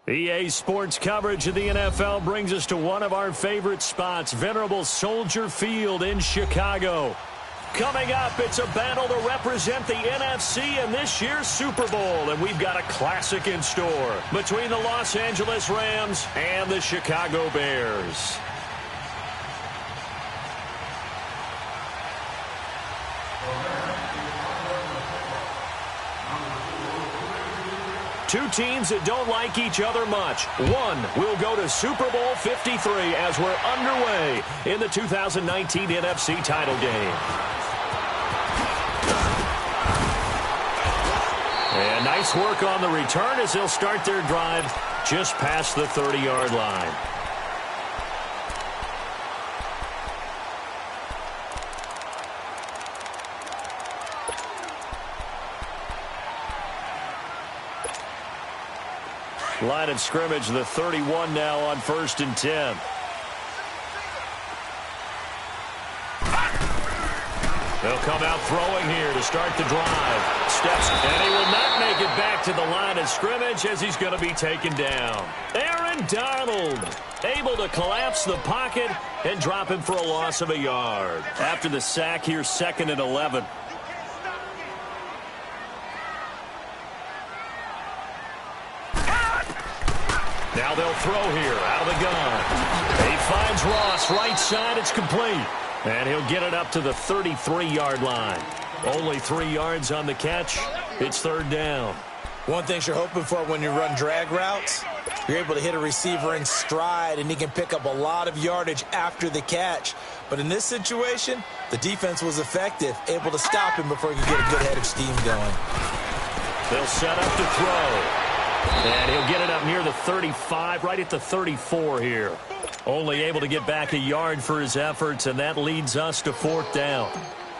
EA Sports coverage of the NFL brings us to one of our favorite spots, venerable Soldier Field in Chicago. Coming up, it's a battle to represent the NFC in this year's Super Bowl, and we've got a classic in store between the Los Angeles Rams and the Chicago Bears. Two teams that don't like each other much. One will go to Super Bowl 53 as we're underway in the 2019 NFC title game. And nice work on the return as they'll start their drive just past the 30-yard line. Line of scrimmage, the 31 now on 1st and 10. They'll come out throwing here to start the drive. Steps, and he will not make it back to the line of scrimmage as he's going to be taken down. Aaron Donald able to collapse the pocket and drop him for a loss of a yard. After the sack here, 2nd and 11. Now they'll throw here out of the gun. He finds Ross right side. It's complete. And he'll get it up to the 33-yard line. Only 3 yards on the catch. It's 3rd down. One thing you're hoping for when you run drag routes, you're able to hit a receiver in stride, and he can pick up a lot of yardage after the catch. But in this situation, the defense was effective, able to stop him before he could get a good head of steam going. They'll set up to throw. And he'll get it up near the 35, right at the 34 here. Only able to get back a yard for his efforts, and that leads us to 4th down.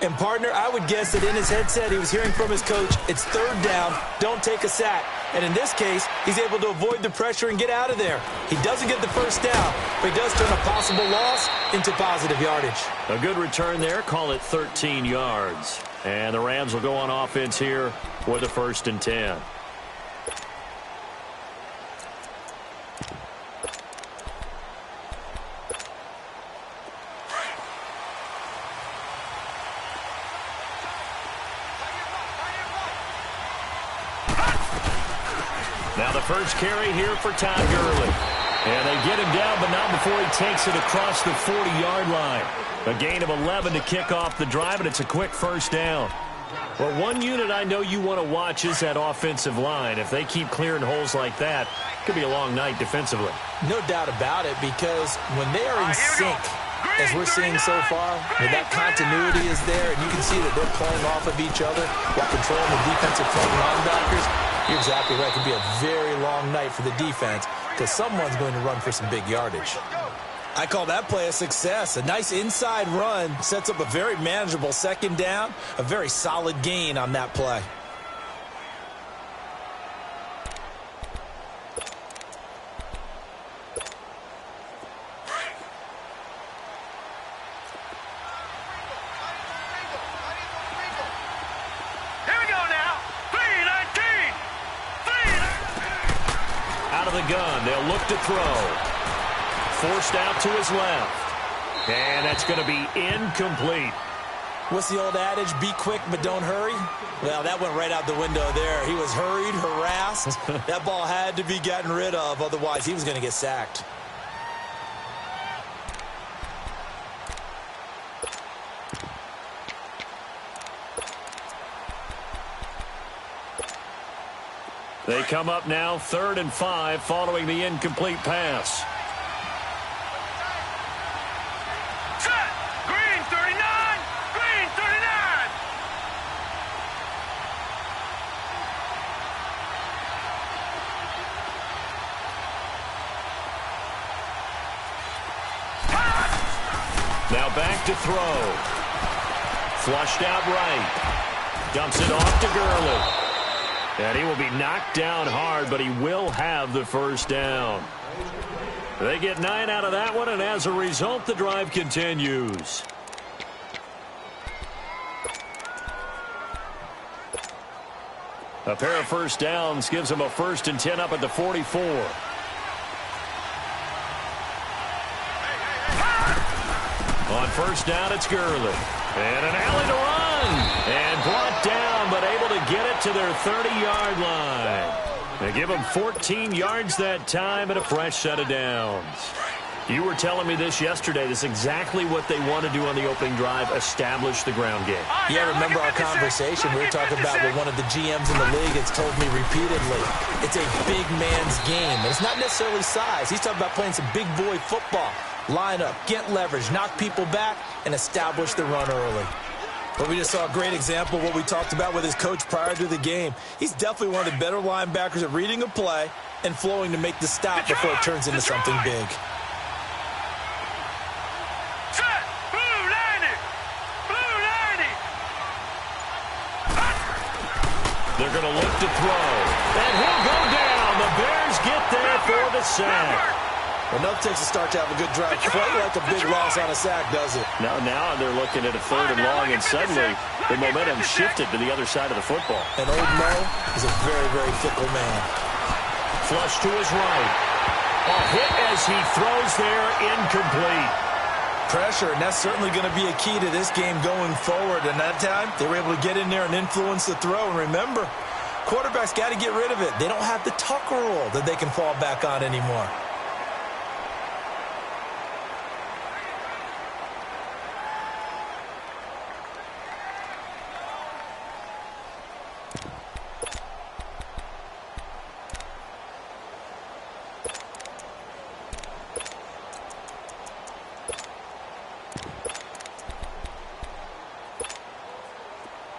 And, partner, I would guess that in his headset he was hearing from his coach, it's 3rd down, don't take a sack. And in this case, he's able to avoid the pressure and get out of there. He doesn't get the 1st down, but he does turn a possible loss into positive yardage. A good return there, call it 13 yards. And the Rams will go on offense here with a 1st and 10. Now the first carry here for Todd Gurley. And they get him down, but not before he takes it across the 40-yard line. A gain of 11 to kick off the drive, and it's a quick 1st down. Well, one unit I know you want to watch is that offensive line. If they keep clearing holes like that, it could be a long night defensively. No doubt about it, because when they are in sync, as we're seeing so far, where that continuity is there, and you can see that they're playing off of each other while controlling the defensive front linebackers, you're exactly right. It could be a very long night for the defense because someone's going to run for some big yardage. I call that play a success. A nice inside run sets up a very manageable 2nd down, a very solid gain on that play. Gun. They'll look to throw. Forced out to his left. And that's going to be incomplete. What's the old adage? Be quick, but don't hurry? Well, that went right out the window there. He was hurried, harassed. That ball had to be gotten rid of. Otherwise, he was going to get sacked. They come up now 3rd and 5 following the incomplete pass. Set! Green 39! Green 39! Now back to throw. Flushed out right. Dumps it off to Gurley. And he will be knocked down hard, but he will have the 1st down. They get 9 out of that one, and as a result, the drive continues. A pair of 1st downs gives them a 1st and 10 up at the 44. On first down, it's Gurley. And an alley to run. And brought down, but able to get it to their 30-yard line. They give them 14 yards that time and a fresh set of downs. You were telling me this yesterday. This is exactly what they want to do on the opening drive, establish the ground game. Yeah, remember our conversation we were talking about with one of the GMs in the league has told me repeatedly. It's a big man's game, and it's not necessarily size. He's talking about playing some big boy football. Line up, get leverage, knock people back, and establish the run early. But we just saw a great example of what we talked about with his coach prior to the game. He's definitely one of the better linebackers at reading a play and flowing to make the stop before it turns into something big. They're going to look to throw. And he'll go down. The Bears get there for the sack. Enough takes a start to have a good drive. Quite like a big loss on a sack, does it? Now they're looking at a 3rd and long, and suddenly the momentum shifted to the other side of the football. And old Mo is a very, very fickle man. Flush to his right. A hit as he throws there, incomplete. Pressure, and that's certainly going to be a key to this game going forward. And that time, they were able to get in there and influence the throw. And remember, quarterbacks got to get rid of it. They don't have the Tucker rule that they can fall back on anymore.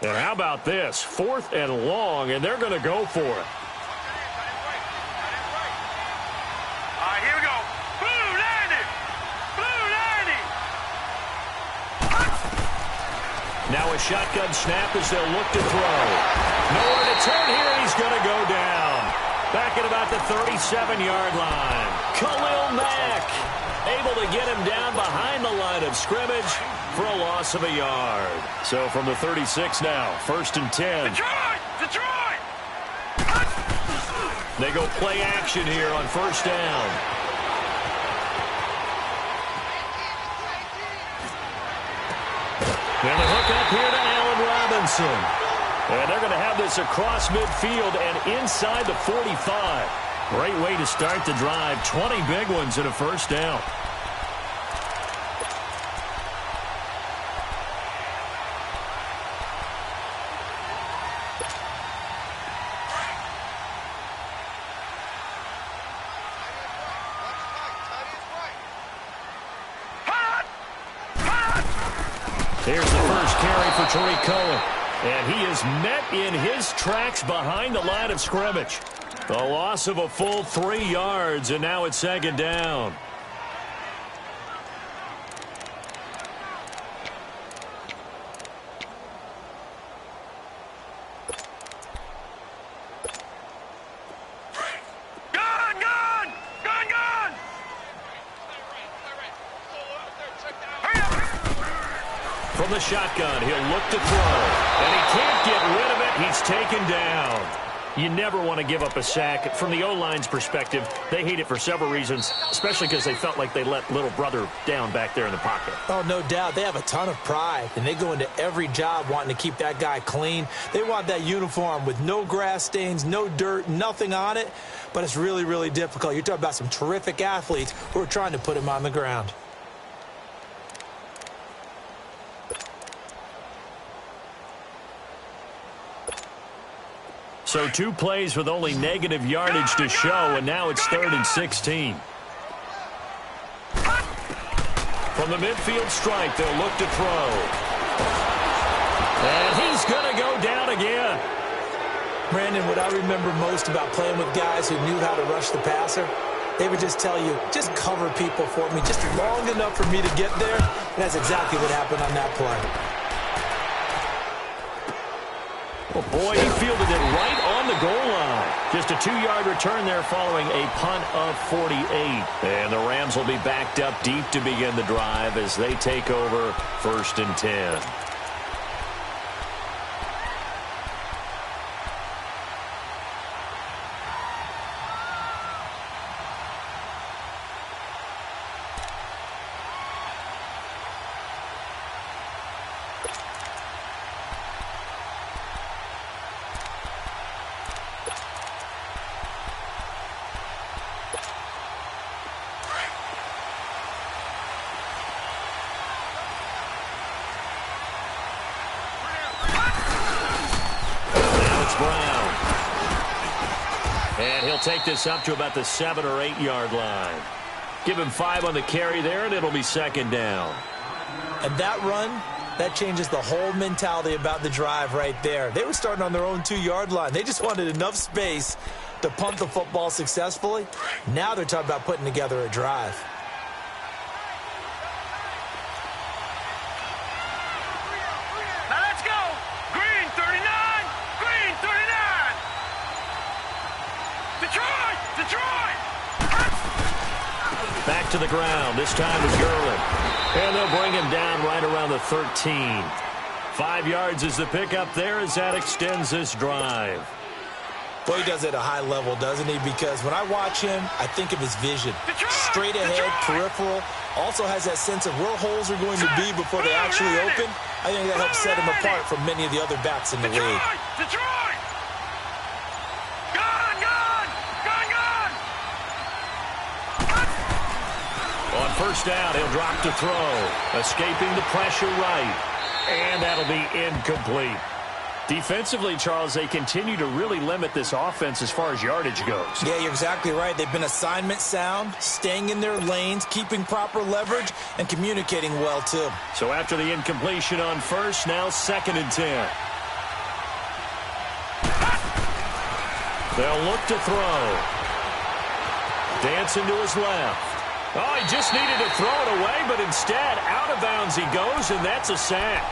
And how about this? 4th and long, and they're going to go for it. All right, here we go. Blue 90. Blue 90. Now a shotgun snap as they'll look to throw. Nowhere to turn here, and he's going to go down. Back at about the 37-yard line. Khalil Mack able to get him down behind the line of scrimmage for a loss of a yard. So from the 36 now, 1st and 10. Detroit! They go play action here on 1st down. And the hook up here to Allen Robinson. And they're going to have this across midfield and inside the 45. Great way to start the drive. 20 big ones in a 1st down. Here's the first carry for Tariq Cohen. And he is met in his tracks behind the line of scrimmage. A loss of a full 3 yards, and now it's 2nd down. From the shotgun, he'll look to throw. And he can't get rid of it. He's taken down. You never want to give up a sack. From the O-line's perspective, they hate it for several reasons, especially because they felt like they let little brother down back there in the pocket. Oh, no doubt. They have a ton of pride, and they go into every job wanting to keep that guy clean. They want that uniform with no grass stains, no dirt, nothing on it. But it's really, really difficult. You're talking about some terrific athletes who are trying to put him on the ground. So 2 plays with only negative yardage to show, and now it's 3rd and 16. From the midfield stripe, they'll look to throw. And he's going to go down again. Brandon, what I remember most about playing with guys who knew how to rush the passer, they would just tell you, just cover people for me, just long enough for me to get there. And that's exactly what happened on that play. Well, boy, he fielded it right on the goal line. Just a 2-yard return there following a punt of 48. And the Rams will be backed up deep to begin the drive as they take over 1st and 10. Brown. And he'll take this up to about the 7 or 8 yard line. Give him 5 on the carry there, and it'll be second down. And that run, that changes the whole mentality about the drive right there. They were starting on their own 2-yard line. They just wanted enough space to punt the football successfully. Now they're talking about putting together a drive. Now let's go. Green 39. Green 39. Detroit. Detroit. Back to the ground. This time is Gurley. And they'll bring him down right around the 13. 5 yards is the pickup there as that extends this drive. Well, he does it at a high level, doesn't he? Because when I watch him, I think of his vision. Straight ahead, peripheral. Also has that sense of where holes are going to be before they actually open. I think that helps set him apart from many of the other backs in the league. Detroit! Gone, gone! Gone, gone! On first down, he'll drop to throw. Escaping the pressure right. And that'll be incomplete. Defensively, Charles, they continue to really limit this offense as far as yardage goes. Yeah, you're exactly right. They've been assignment sound, staying in their lanes, keeping proper leverage, and communicating well, too. So after the incompletion on first, now 2nd and 10. They'll look to throw. Dancing to his left. Oh, he just needed to throw it away, but instead, out of bounds he goes, and that's a sack.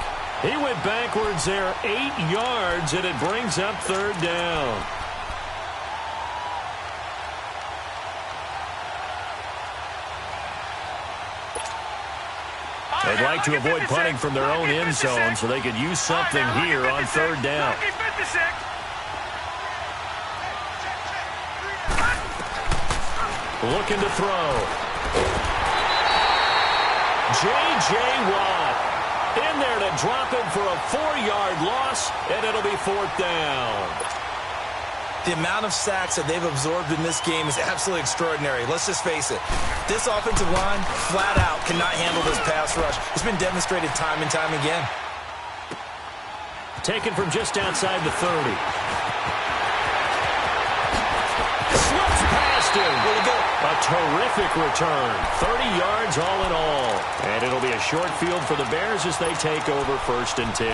He went backwards there 8 yards, and it brings up 3rd down. They'd like to avoid punting from their own end zone so they could use something here on 3rd down. Looking to throw. J.J. Watt in there to drop him for a 4-yard loss, and it'll be 4th down. The amount of sacks that they've absorbed in this game is absolutely extraordinary. Let's just face it. This offensive line, flat out, cannot handle this pass rush. It's been demonstrated time and time again. Taken from just outside the 30. Slips past him. Where'd he go? A terrific return. 30 yards all in all. And it'll be a short field for the Bears as they take over 1st and 10.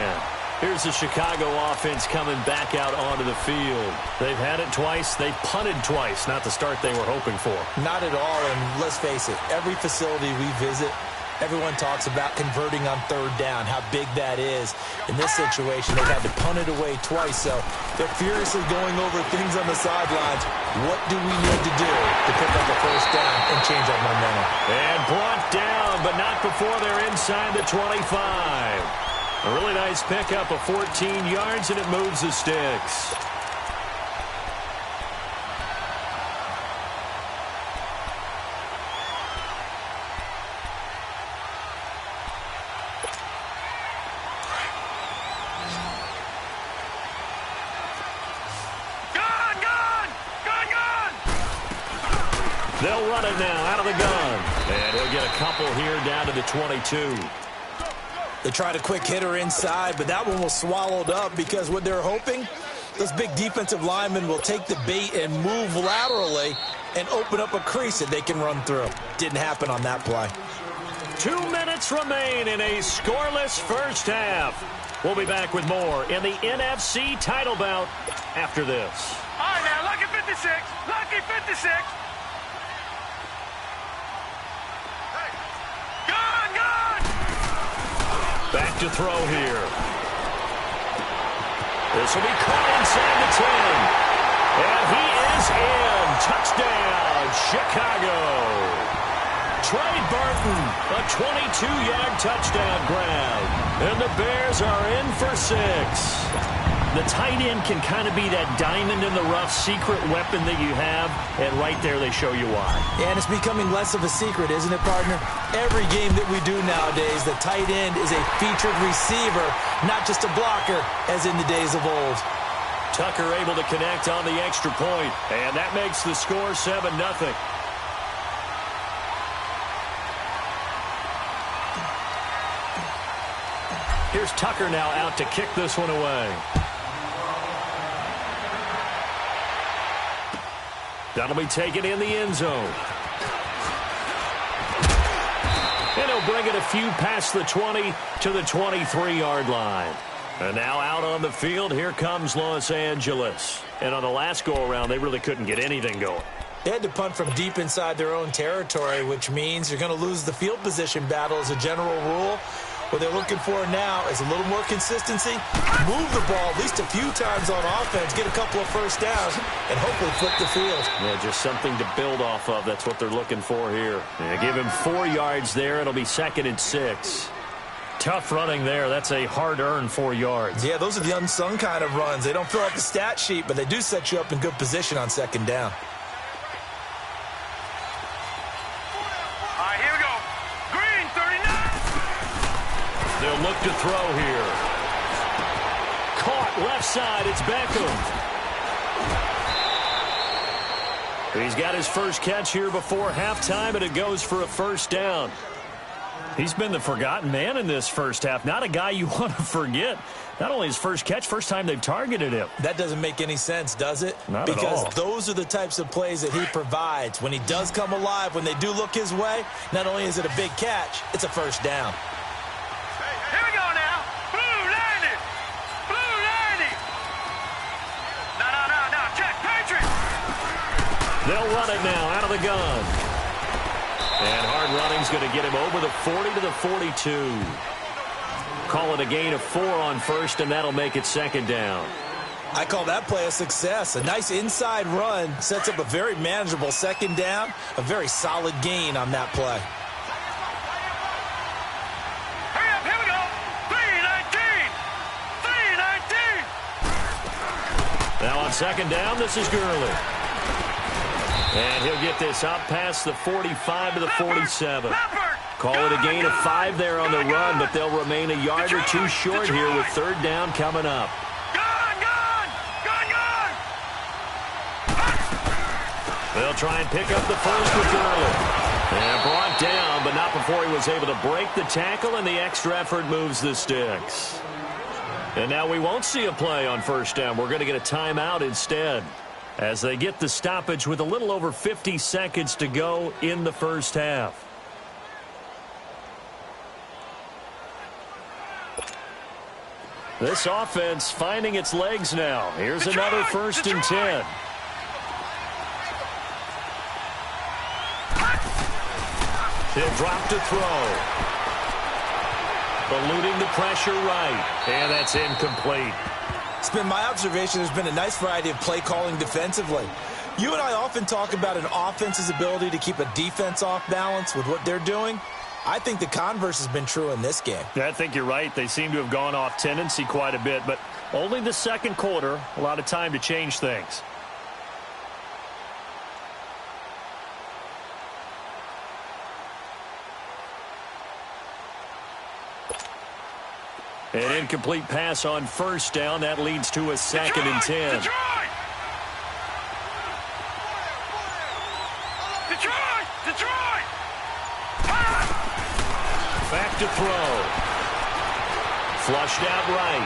Here's the Chicago offense coming back out onto the field. They've had it twice. They've punted twice. Not the start they were hoping for. Not at all, and let's face it, every facility we visit, everyone talks about converting on 3rd down, how big that is. In this situation, they've had to punt it away twice, so they're furiously going over things on the sidelines. What do we need to do to pick up the 1st down and change our momentum? And brought down, but not before they're inside the 25. A really nice pickup of 14 yards, and it moves the sticks. They'll run it now out of the gun. And he'll get a couple here down to the 22. They tried a quick hitter inside, but that one was swallowed up because what they're hoping, those big defensive linemen will take the bait and move laterally and open up a crease that they can run through. Didn't happen on that play. 2 minutes remain in a scoreless first half. We'll be back with more in the NFC title bout after this. All right, now, lucky 56. Lucky 56. Back to throw here. This will be caught inside the 10. And he is in. Touchdown, Chicago. Trey Burton, a 22-yard touchdown grab. And the Bears are in for 6. The tight end can kind of be that diamond in the rough secret weapon that you have, and right there they show you why. And it's becoming less of a secret, isn't it, partner? Every game that we do nowadays, the tight end is a featured receiver, not just a blocker, as in the days of old. Tucker able to connect on the extra point, and that makes the score 7-0. Here's Tucker now out to kick this one away. That'll be taken in the end zone. And he'll bring it a few past the 20 to the 23-yard line. And now out on the field, here comes Los Angeles. And on the last go-around, they really couldn't get anything going. They had to punt from deep inside their own territory, which means you're going to lose the field position battle as a general rule. What they're looking for now is a little more consistency, move the ball at least a few times on offense, get a couple of first downs, and hopefully flip the field. Yeah, just something to build off of. That's what they're looking for here. Yeah, give him 4 yards there. It'll be 2nd and 6. Tough running there. That's a hard-earned 4 yards. Yeah, those are the unsung kind of runs. They don't fill out the stat sheet, but they do set you up in good position on 2nd down. Here we go. Green, 39. They'll look to throw here. Caught left side. It's Beckham. He's got his first catch here before halftime, and it goes for a first down. He's been the forgotten man in this first half. Not a guy you want to forget. Not only his first catch, first time they've targeted him. That doesn't make any sense, does it? Not at all. Because those are the types of plays that he provides. When he does come alive, when they do look his way, not only is it a big catch, it's a first down. Here we go now. Blue 90. Blue 90. No. Check. Patriots. They'll run it now out of the gun. And hard running's going to get him over the 40 to the 42. Call it a gain of 4 on first, and that'll make it 2nd down. I call that play a success. A nice inside run sets up a very manageable 2nd down. A very solid gain on that play. Hurry up, here we go. 3-19. 3-19. Now on 2nd down, this is Gurley. And he'll get this up past the 45 to the 47. Call it a gain of 5 there on the run, but they'll remain a yard or two short here with 3rd down coming up. Gone. They'll try and pick up the first with Gurley. And brought down, but not before he was able to break the tackle, and the extra effort moves the sticks. And now we won't see a play on 1st down. We're going to get a timeout instead, as they get the stoppage with a little over 50 seconds to go in the first half. This offense finding its legs now. Here's another 1st and 10. He'll drop to throw. Eluding the pressure right. And that's incomplete. It's been my observation there's been a nice variety of play calling defensively. You and I often talk about an offense's ability to keep a defense off balance with what they're doing. I think the converse has been true in this game. I think you're right. They seem to have gone off tendency quite a bit, but only the 2nd quarter, a lot of time to change things. An incomplete pass on 1st down. That leads to a 2nd and 10. Detroit! Back to throw. Flushed out right.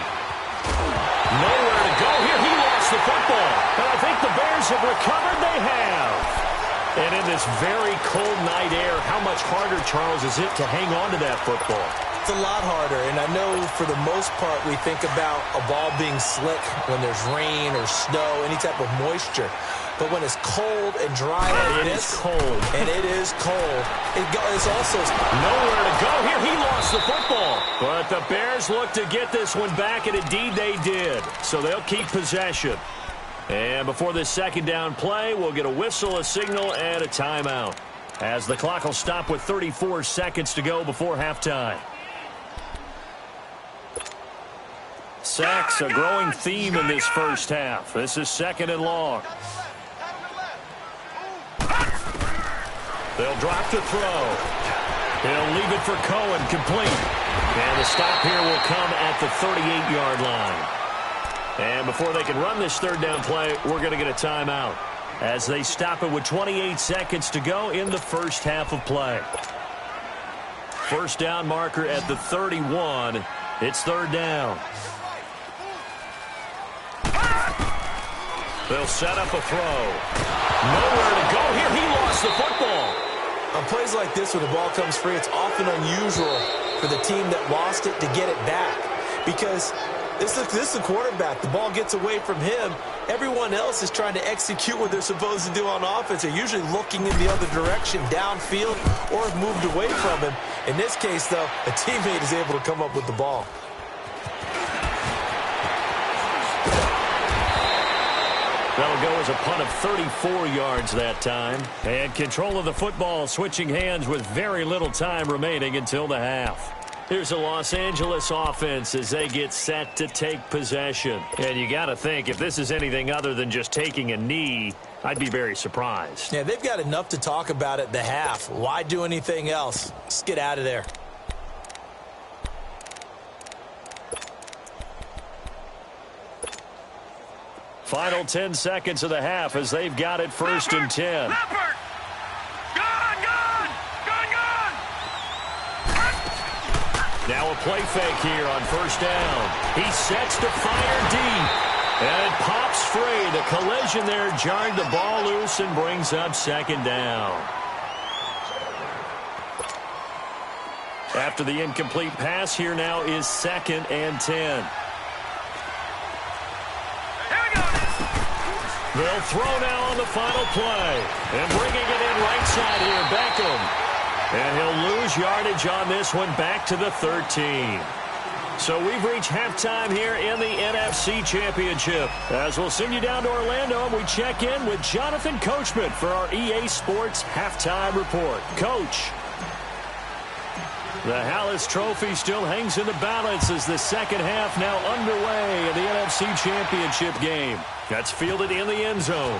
Nowhere to go here. He lost the football. And I think the Bears have recovered. They have. And in this very cold night air, how much harder, Charles, is it to hang on to that football? It's a lot harder, and I know for the most part we think about a ball being slick when there's rain or snow, any type of moisture. But when it's cold and dry like this, it's cold. And it is cold, it's also nowhere to go here. He lost the football. But the Bears look to get this one back, and indeed they did. So they'll keep possession. And before this 2nd down play, we'll get a whistle, a signal, and a timeout, as the clock will stop with 34 seconds to go before halftime. Sacks, a growing theme in this first half. This is 2nd and long. They'll drop to throw. He'll leave it for Cohen, complete. And the stop here will come at the 38-yard line. And before they can run this 3rd down play, we're going to get a timeout, as they stop it with 28 seconds to go in the first half of play. 1st down marker at the 31. It's 3rd down. They'll set up a throw. Nowhere to go here. He lost the football. On plays like this, when the ball comes free, it's often unusual for the team that lost it to get it back. Because this is the quarterback. The ball gets away from him. Everyone else is trying to execute what they're supposed to do on offense. They're usually looking in the other direction, downfield, or have moved away from him. In this case, though, a teammate is able to come up with the ball. That'll go as a punt of 34 yards that time. And control of the football switching hands with very little time remaining until the half. Here's a Los Angeles offense as they get set to take possession. And you got to think, if this is anything other than just taking a knee, I'd be very surprised. Yeah, they've got enough to talk about at the half. Why do anything else? Let's get out of there. Final 10 seconds of the half as they've got it first and 10. Leopard! Gone! Now a play fake here on first down. He sets to fire deep. And it pops free. The collision there jarred the ball loose and brings up second down. After the incomplete pass, here now is 2nd and 10. They'll throw now on the final play. And bringing it in right side here, Beckham. And he'll lose yardage on this one back to the 13. So we've reached halftime here in the NFC Championship. As we'll send you down to Orlando, and we check in with Jonathan Coachman for our EA Sports Halftime Report. Coach. The Hallis Trophy still hangs in the balance as the second half now underway in the NFC Championship game. That's fielded in the end zone.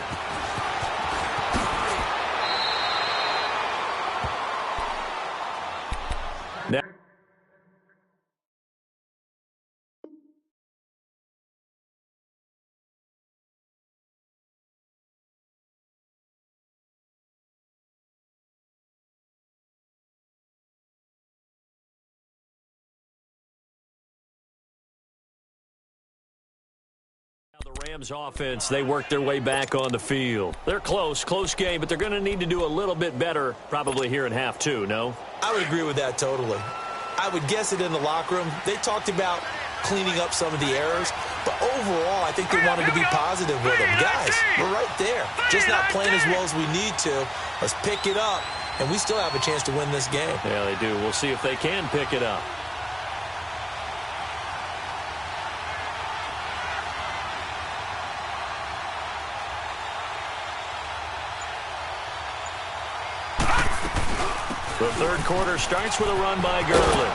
Now, the Rams offense, they work their way back on the field. They're close game, but they're going to need to do a little bit better probably here in half two, no? I would agree with that totally. I would guess it in the locker room. They talked about cleaning up some of the errors, but overall, I think they wanted to be positive with them. Guys, we're right there. Just not playing as well as we need to. Let's pick it up, and we still have a chance to win this game. Yeah, they do. We'll see if they can pick it up. The third quarter starts with a run by Gurley.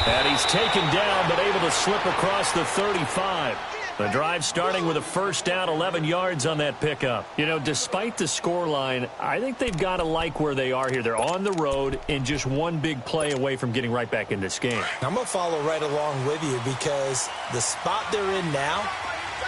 And he's taken down, but able to slip across the 35. The drive starting with a first down, 11 yards on that pickup. You know, despite the scoreline, I think they've got to like where they are here. They're on the road and just one big play away from getting right back in this game. I'm going to follow right along with you because the spot they're in now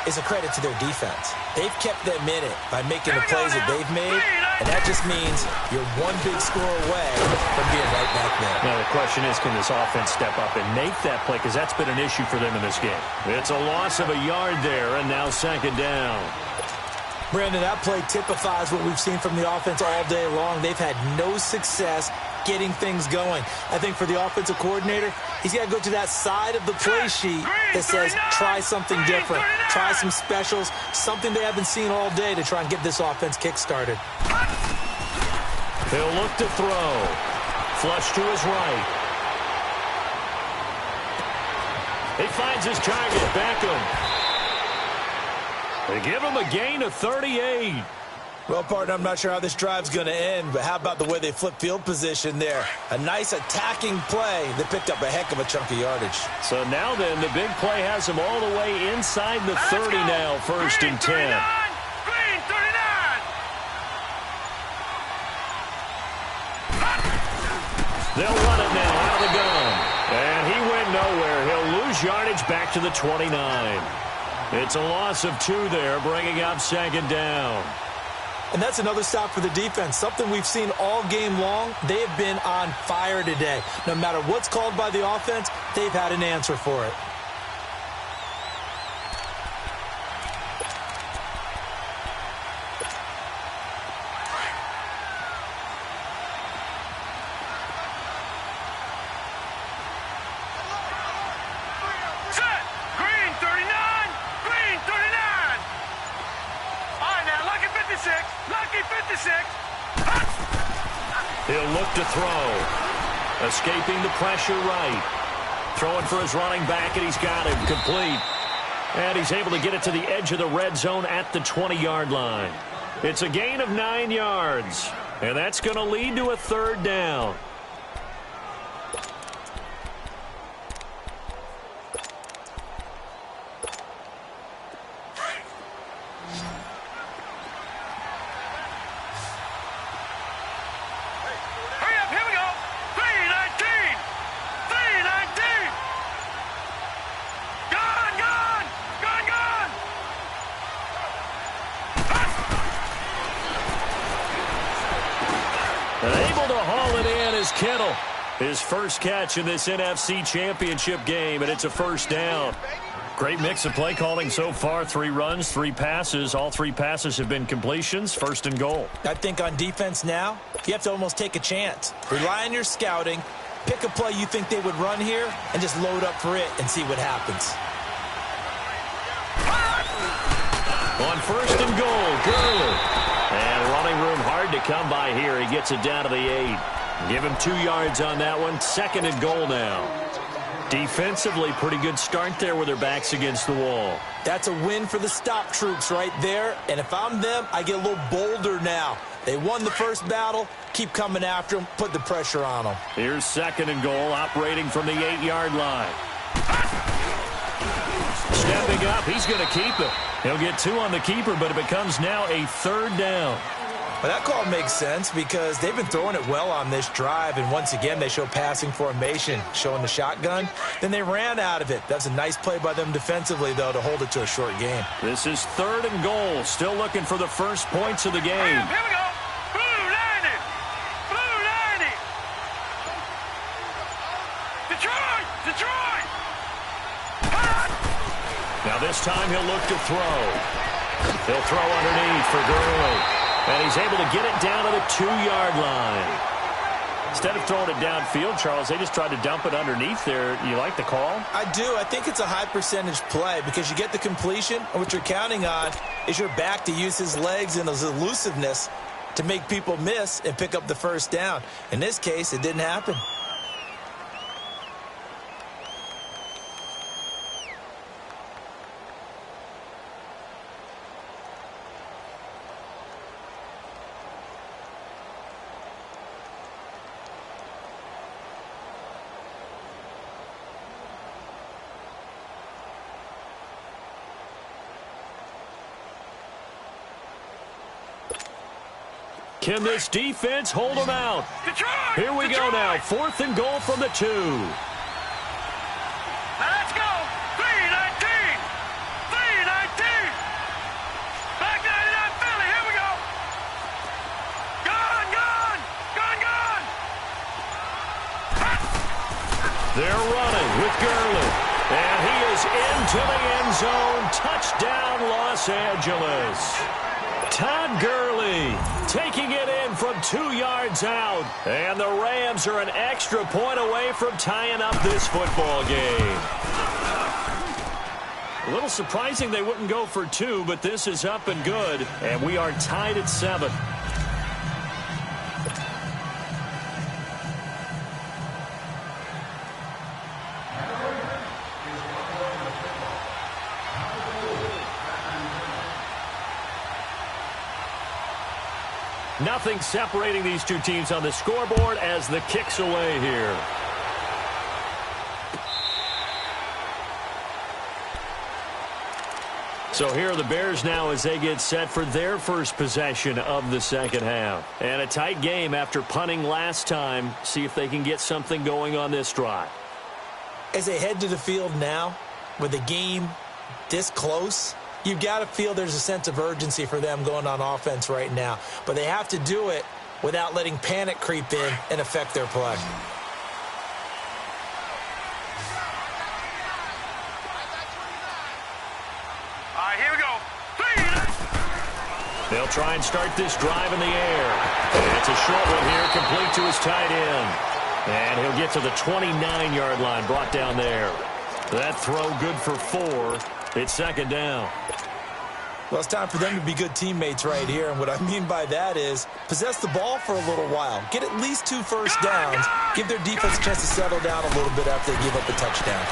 is a credit to their defense. They've kept them in it by making the plays that they've made, and that just means you're one big score away from being right back there. Now the question is, can this offense step up and make that play? Because that's been an issue for them in this game. It's a loss of a yard there, and now second down. Brandon, that play typifies what we've seen from the offense all day long. They've had no success getting things going. I think for the offensive coordinator, he's got to go to that side of the play sheet that says try something different, try some specials, something they haven't seen all day to try and get this offense kick-started. He'll look to throw. Flush to his right. He finds his target, Beckham. They give him a gain of 38. Well, partner, I'm not sure how this drive's going to end, but how about the way they flip field position there? A nice attacking play that picked up a heck of a chunk of yardage. So now then, the big play has them all the way inside the 30 now, first and 10. Green 39. They'll run it now out of the gun. And he went nowhere. He'll lose yardage back to the 29. It's a loss of 2 there, bringing up second down. And that's another stop for the defense, something we've seen all game long. They have been on fire today. No matter what's called by the offense, they've had an answer for it. 26. He'll look to throw. Escaping the pressure right. Throwing for his running back, and he's got him complete. And he's able to get it to the edge of the red zone at the 20-yard line. It's a gain of 9 yards, and that's going to lead to a third down. Hurry up, here we go. 319. 319. Gone, gone. Gone, gone. And able to haul it in is Kittle. His first catch in this NFC Championship game, and it's a first down. Great mix of play calling so far. 3 runs, 3 passes. All 3 passes have been completions. First and goal. I think on defense now, you have to almost take a chance. Rely on your scouting. Pick a play you think they would run here and just load up for it and see what happens. On first and goal, Gurley. And running room hard to come by here. He gets it down to the 8. Give him 2 yards on that one. Second and goal now. Defensively, pretty good start there with their backs against the wall. That's a win for the stop troops right there. And if I'm them, I get a little bolder now. They won the first battle. Keep coming after them. Put the pressure on them. Here's second and goal, operating from the 8-yard line. Stepping up, he's going to keep it. He'll get 2 on the keeper, but it becomes now a third down. Well, that call makes sense because they've been throwing it well on this drive, and once again, they show passing formation, showing the shotgun. Then they ran out of it. That's a nice play by them defensively, though, to hold it to a short game. This is third and goal, still looking for the first points of the game. Here we go. Blue 90. Blue 90. Detroit. Detroit. Now this time he'll look to throw. He'll throw underneath for Gurley. And he's able to get it down to the 2-yard line. Instead of throwing it downfield, Charles, they just tried to dump it underneath there. You like the call? I do. I think it's a high percentage play because you get the completion, and what you're counting on is your back to use his legs and his elusiveness to make people miss and pick up the first down. In this case, it didn't happen. Can this defense hold them out? Detroit. Here we go Detroit. now. Fourth and goal from the 2. Now let's go. 319. 319. Back 99 Philly. Here we go. Gone, gone. Gone, gone. They're running with Gurley. And he is into the end zone. Touchdown, Los Angeles. Todd Gurley taking it in from 2 yards out. And the Rams are an extra point away from tying up this football game. A little surprising they wouldn't go for 2, but this is up and good. And we are tied at 7. Nothing separating these two teams on the scoreboard as the kick's away here. So here are the Bears now as they get set for their first possession of the second half. And a tight game after punting last time. See if they can get something going on this drive. As they head to the field now, with the game this close, you've got to feel there's a sense of urgency for them going on offense right now. But they have to do it without letting panic creep in and affect their play. All right, here we go. They'll try and start this drive in the air. And it's a short one here, complete to his tight end. And he'll get to the 29-yard line, brought down there. That throw good for 4. It's second down. Well, it's time for them to be good teammates right here, and what I mean by that is possess the ball for a little while, get at least 2 first downs, give their defense a chance to settle down a little bit after they give up a touchdown.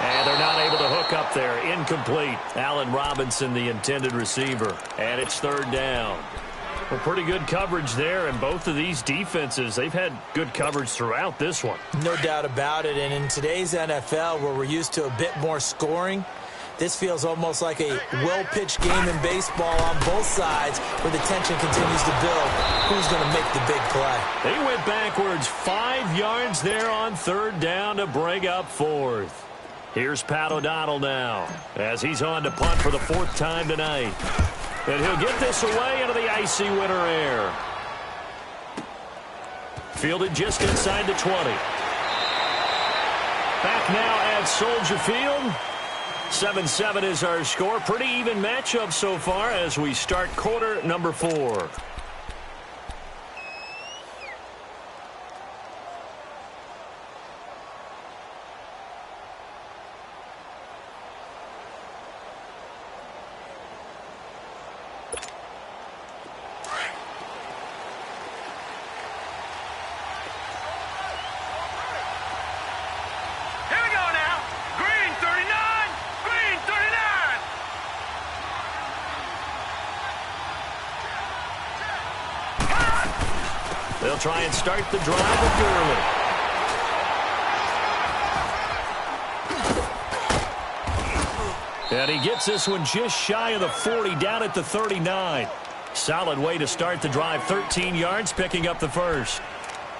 And they're not able to hook up there. Incomplete. Allen Robinson, the intended receiver. And it's 3rd down. Well, pretty good coverage there, and both of these defenses, they've had good coverage throughout this one. No doubt about it, and in today's NFL, where we're used to a bit more scoring, this feels almost like a well-pitched game in baseball on both sides where the tension continues to build. Who's going to make the big play? They went backwards 5 yards there on 3rd down to bring up 4th. Here's Pat O'Donnell now as he's on to punt for the 4th time tonight. And he'll get this away into the icy winter air. Fielded just inside the 20. Back now at Soldier Field. 7-7 is our score. Pretty even matchup so far as we start quarter number 4. They'll try and start the drive with Gurley. And he gets this one just shy of the 40, down at the 39. Solid way to start the drive. 13 yards, picking up the first.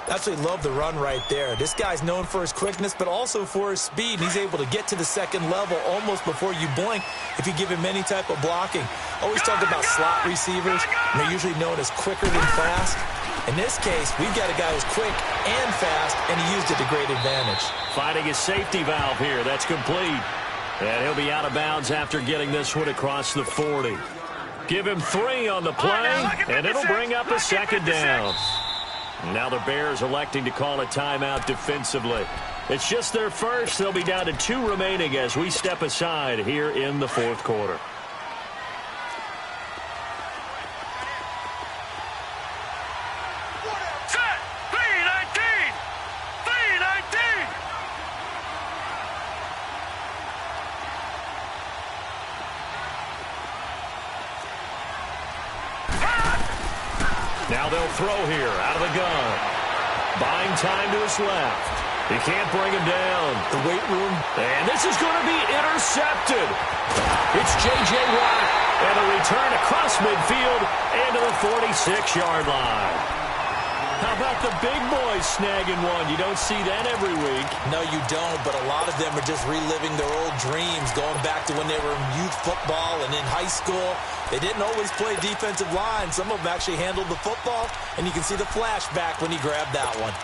Absolutely love the run right there. This guy's known for his quickness, but also for his speed. And he's able to get to the second level almost before you blink if you give him any type of blocking. Always talk about slot receivers, and they're usually known as quicker than fast. In this case, we've got a guy who's quick and fast, and he used it to great advantage. Finding his safety valve here. That's complete. And he'll be out of bounds after getting this one across the 40. Give him 3 on the play, and it'll bring up a 2nd down. Now the Bears electing to call a timeout defensively. It's just their first. They'll be down to 2 remaining as we step aside here in the 4th quarter. Now they'll throw here out of the gun. Buying time to his left. He can't bring him down. The weight room. And this is going to be intercepted. It's J.J. Watt. And a return across midfield and to the 46-yard line. How about the big boys snagging one? You don't see that every week. No, you don't, but a lot of them are just reliving their old dreams, going back to when they were in youth football and in high school. They didn't always play defensive line. Some of them actually handled the football, and you can see the flashback when he grabbed that one.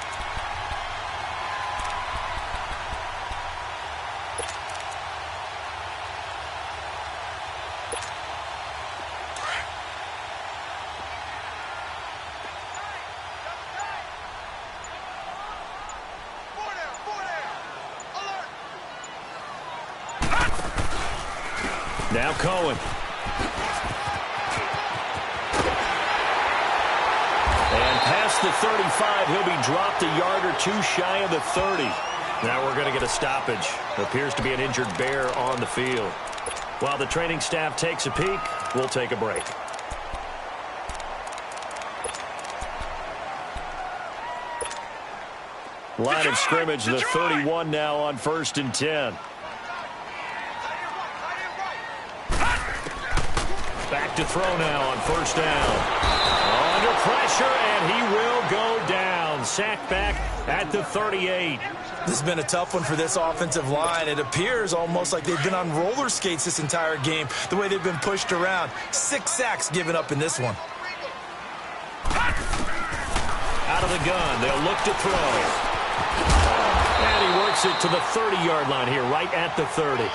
Now Cohen. And past the 35, he'll be dropped a yard or 2 shy of the 30. Now we're going to get a stoppage. Appears to be an injured Bear on the field. While the training staff takes a peek, we'll take a break. Line of scrimmage, the 31 now on 1st and 10. Back to throw now on 1st down. Under pressure, and he will go down. Sacked back at the 38. This has been a tough one for this offensive line. It appears almost like they've been on roller skates this entire game, the way they've been pushed around. 6 sacks given up in this one. Out of the gun, they'll look to throw. And he works it to the 30-yard line here, right at the 30.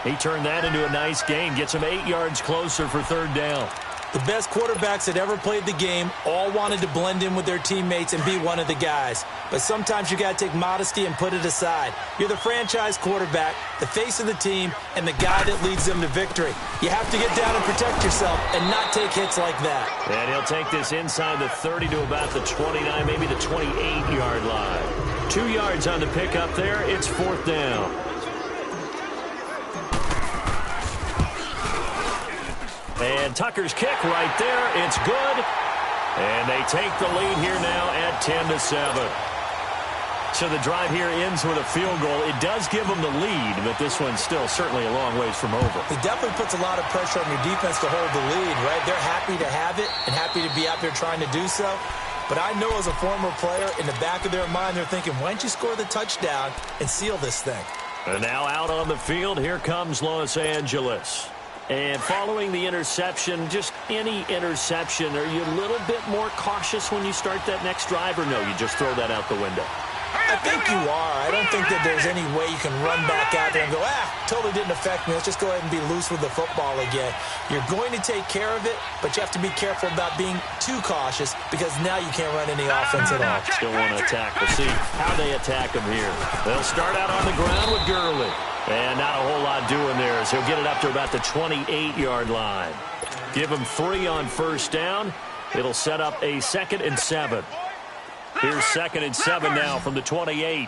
He turned that into a nice gain, gets him 8 yards closer for 3rd down. The best quarterbacks that ever played the game all wanted to blend in with their teammates and be one of the guys. But sometimes you got to take modesty and put it aside. You're the franchise quarterback, the face of the team, and the guy that leads them to victory. You have to get down and protect yourself and not take hits like that. And he'll take this inside the 30 to about the 29, maybe the 28-yard line. 2 yards on the pickup there. It's 4th down. And Tucker's kick right there. It's good. And they take the lead here now at 10-7. So the drive here ends with a field goal. It does give them the lead, but this one's still certainly a long ways from over. It definitely puts a lot of pressure on your defense to hold the lead, right? They're happy to have it and happy to be out there trying to do so. But I know as a former player, in the back of their mind, they're thinking, why don't you score the touchdown and seal this thing? And now out on the field, here comes Los Angeles. And following the interception, just any interception, are you a little bit more cautious when you start that next drive, or no, you just throw that out the window? I think you are. I don't think that there's any way you can run back out there and go, totally didn't affect me. Let's just go ahead and be loose with the football again. You're going to take care of it, but you have to be careful about being too cautious because now you can't run any offense at all. Still want to attack. We'll see how they attack him here. They'll start out on the ground with Gurley. And not a whole lot doing there as he'll get it up to about the 28-yard line. Give him 3 on 1st down. It'll set up a 2nd and 7. Here's 2nd and 7 now from the 28.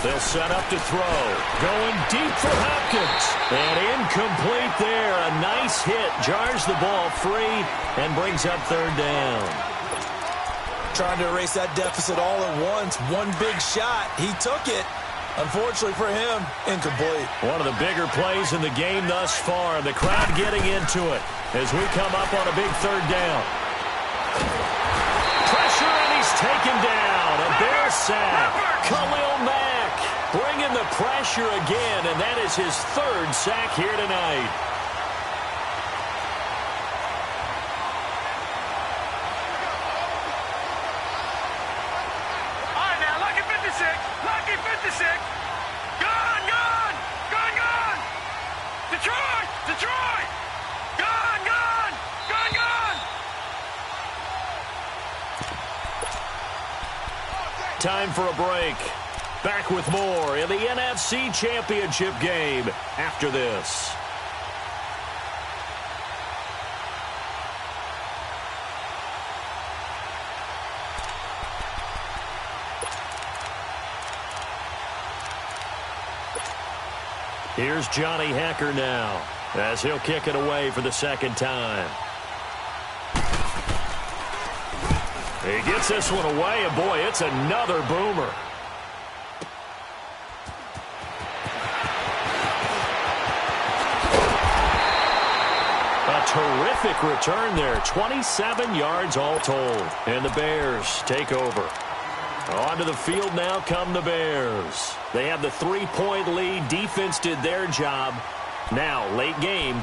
They'll set up to throw. Going deep for Hopkins. And incomplete there. A nice hit. Jars the ball free and brings up 3rd down. Trying to erase that deficit all at once. One big shot. He took it. Unfortunately for him, incomplete. One of the bigger plays in the game thus far. The crowd getting into it as we come up on a big 3rd down. Pressure, and he's taken down. A Bear sack. Khalil Mack bringing the pressure again, and that is his 3rd sack here tonight. Lucky 56. Gone, gone. Gone, gone. Detroit, Detroit. Gone, gone. Gone, gone. Time for a break. Back with more in the NFC Championship game after this. Here's Johnny Hekker now as he'll kick it away for the 2nd time. He gets this one away, and boy, it's another boomer. A terrific return there. 27 yards all told. And the Bears take over. Onto the field now come the Bears. They have the 3-point lead. Defense did their job. Now, late game,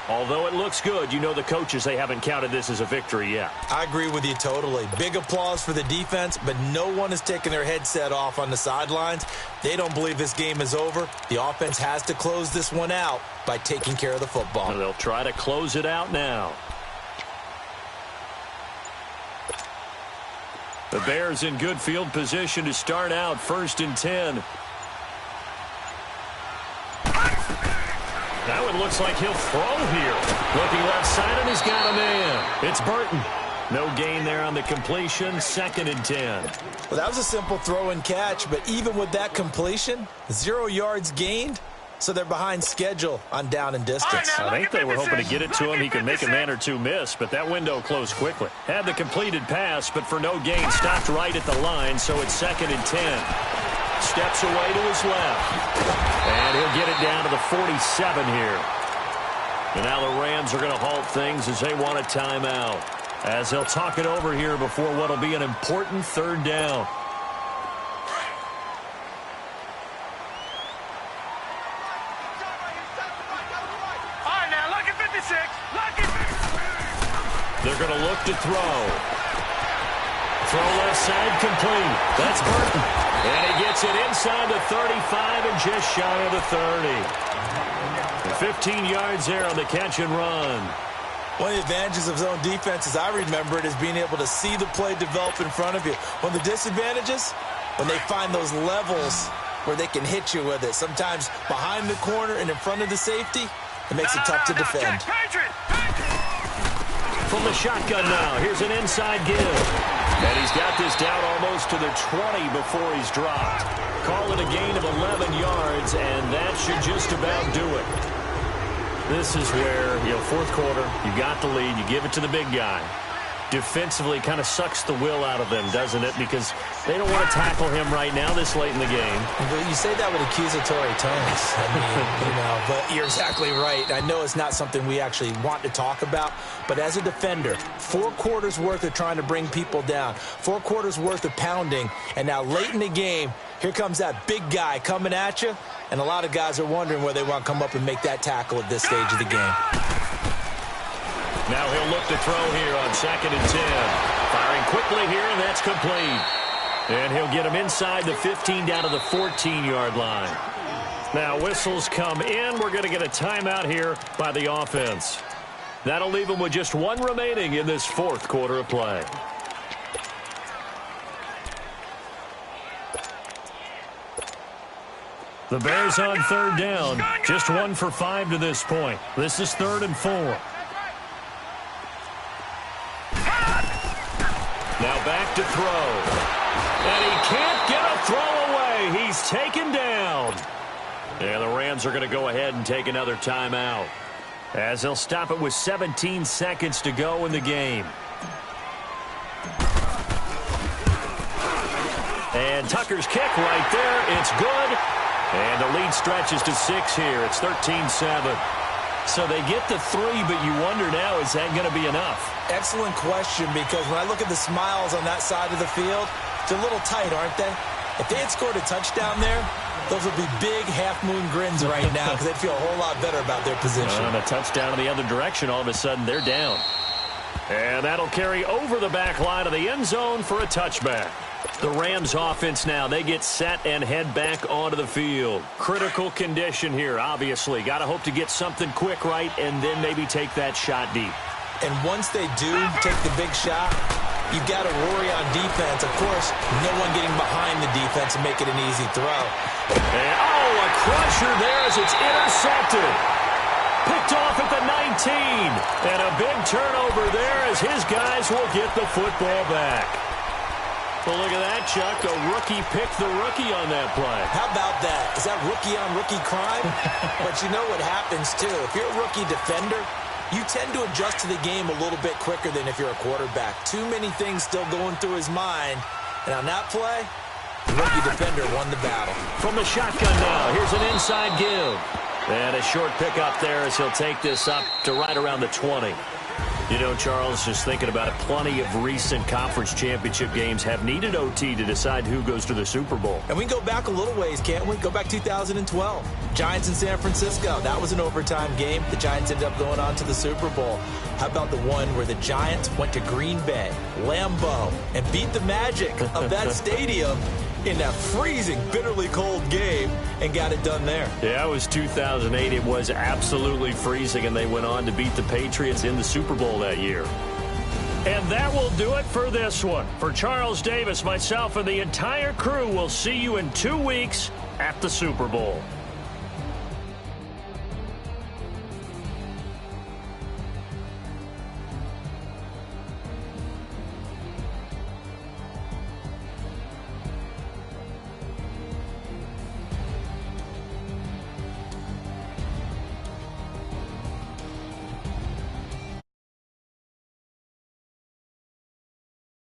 although it looks good, you know the coaches, they haven't counted this as a victory yet. I agree with you totally. Big applause for the defense, but no one is taking their headset off on the sidelines. They don't believe this game is over. The offense has to close this one out by taking care of the football. And they'll try to close it out now. The Bears in good field position to start out 1st and 10. Now it looks like he'll throw here. Looking left side, and he's got a man. It's Burton. No gain there on the completion. 2nd and 10. Well, that was a simple throw and catch, but even with that completion, 0 yards gained. So they're behind schedule on down and distance. I think they were hoping to get it to him. He could make a man or two miss, but that window closed quickly. Had the completed pass, but for no gain, stopped right at the line, so it's 2nd and 10. Steps away to his left. And he'll get it down to the 47 here. And now the Rams are going to halt things as they want a timeout. As they'll talk it over here before what will be an important 3rd down. Lucky 56. They're going to look to throw. throw left side complete. That's Burton. And he gets it inside the 35 and just shy of the 30. 15 yards there on the catch and run. One of the advantages of zone defense, as I remember it, is being able to see the play develop in front of you. One of the disadvantages, when they find those levels where they can hit you with it, sometimes behind the corner and in front of the safety, it makes it tough to defend. From the shotgun now, here's an inside give. And he's got this down almost to the 20 before he's dropped. Call it a gain of 11 yards, and that should just about do it. This is where, fourth quarter, you got the lead, you give it to the big guy. Defensively kind of sucks the will out of them, doesn't it? Because they don't want to tackle him right now this late in the game. Well, you say that with accusatory tones. I mean, but you're exactly right. I know it's not something we actually want to talk about, but as a defender, 4 quarters worth of trying to bring people down, 4 quarters worth of pounding, and now late in the game, here comes that big guy coming at you, and a lot of guys are wondering where they want to come up and make that tackle at this stage of the game. Now he'll look to throw here on 2nd and 10. Firing quickly here, and that's complete. And he'll get him inside the 15 down to the 14-yard line. Now whistles come in. We're going to get a timeout here by the offense. That'll leave him with just 1 remaining in this fourth quarter of play. The Bears on 3rd down. Just 1 for 5 to this point. This is 3rd and 4. Now back to throw. And he can't get a throw away. He's taken down. And the Rams are going to go ahead and take another timeout, as they'll stop it with 17 seconds to go in the game. And Tucker's kick right there. It's good. And the lead stretches to 6 here. It's 13-7. So they get the 3, but you wonder now, is that going to be enough? Excellent question, because when I look at the smiles on that side of the field, they're a little tight, aren't they? If they had scored a touchdown there, those would be big half-moon grins right now, because they'd feel a whole lot better about their position. And a touchdown in the other direction, all of a sudden they're down. And that'll carry over the back line of the end zone for a touchback. The Rams offense now, they get set and head back onto the field. Critical condition here, obviously. Got to hope to get something quick right and then maybe take that shot deep. And once they do take the big shot, you've got to worry on defense. Of course, no one getting behind the defense and make it an easy throw. And, a crusher there as it's intercepted. Picked off at the 19. And a big turnover there as his guys will get the football back. Well, look at that, Chuck. A rookie picked the rookie on that play. How about that? Is that rookie-on-rookie crime? But you know what happens, too. If you're a rookie defender, you tend to adjust to the game a little bit quicker than if you're a quarterback. Too many things still going through his mind. And on that play, the rookie defender won the battle. From the shotgun now, here's an inside give. And a short pickup there as he'll take this up to right around the 20. You know, Charles, just thinking about it, plenty of recent conference championship games have needed OT to decide who goes to the Super Bowl. And we can go back a little ways, can't we? Go back 2012. Giants in San Francisco. That was an overtime game. The Giants ended up going on to the Super Bowl. How about the one where the Giants went to Green Bay, Lambeau, and beat the magic of that stadium in that freezing, bitterly cold game and got it done there? Yeah, it was 2008. It was absolutely freezing, and they went on to beat the Patriots in the Super Bowl that year. And that will do it for this one. For Charles Davis, myself, and the entire crew, we'll see you in 2 weeks at the Super Bowl.